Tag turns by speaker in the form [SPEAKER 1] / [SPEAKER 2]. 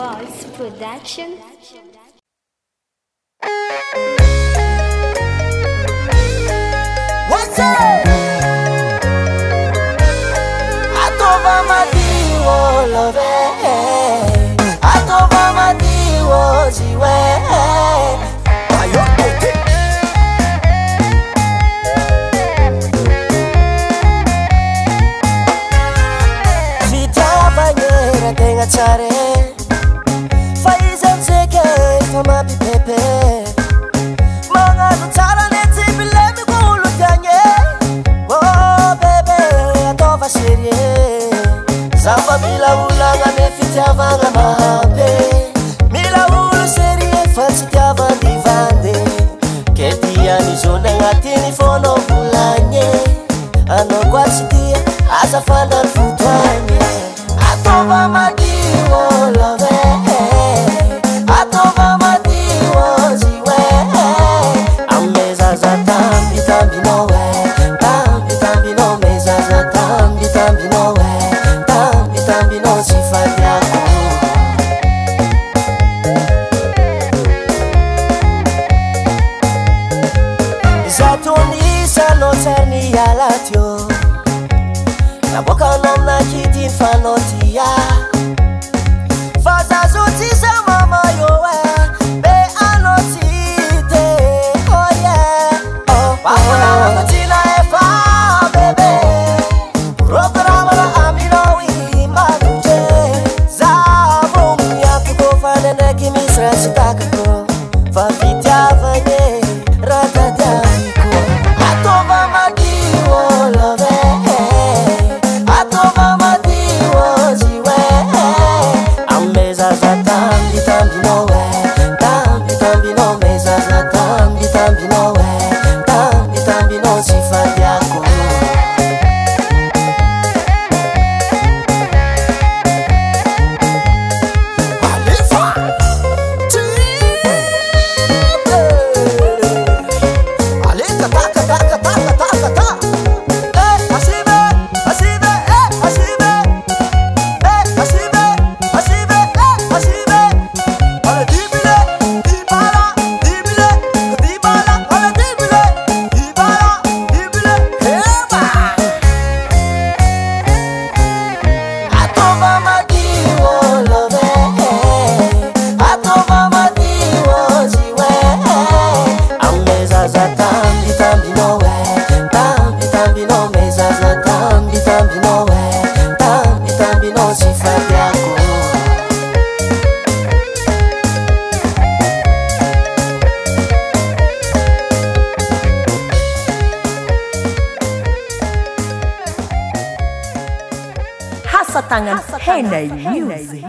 [SPEAKER 1] Boys Production.
[SPEAKER 2] What's up? Atova madiwo love, atova madiwo ziwe. Ayo kote. Vitava nyera tenga chare, faiza mzeke fama bipepe. Manga nutara neti bilemi kulu tanye. Oh baby, atova serie. Samba bila ulanga mefitava nga mahambe. Mila ulu serie fansi tiava divande. Ketia nizona ngatini fono bulanye. Ano kwa sitia asa fanda futwanye. Atova madiwo love, atova madiwo ziwe. Ameza za tambi tambi no we, tambi tambi no meza za tambi tambi no we, tambi tambi no sifani yako. Zatonisa no terni ya latio, na boka nom na kiti fanotia. Faza zotisa mama yowe, be anotite, oh yeah. Wakona wakatina efa bebe, programa na amino imaduje. Zavum ya kukofane neki misra sitakako, fafitia vanye ratadamiko. Atova madiwo love, atova madiwo ziwe. Ameza za tambi tambi no we, tambi tambi no meza za tambi tambi no we, tambi tambi no sifani yako. Alifa Alika taka taka taka taka taka. Asibe, asibe, asibe. Asibe, asibe, asibe. Ale dibile, dibala, dibile, dibala, ale dibile, dibala, dibile. Heba. Atova madiwo love, atova madiwo ziwe. Ameza za tambi tambi no we, tambi tambi no meza za tambi tambi no we, tambi tambi no sifani yako.
[SPEAKER 3] Hasa tangan Henai Music.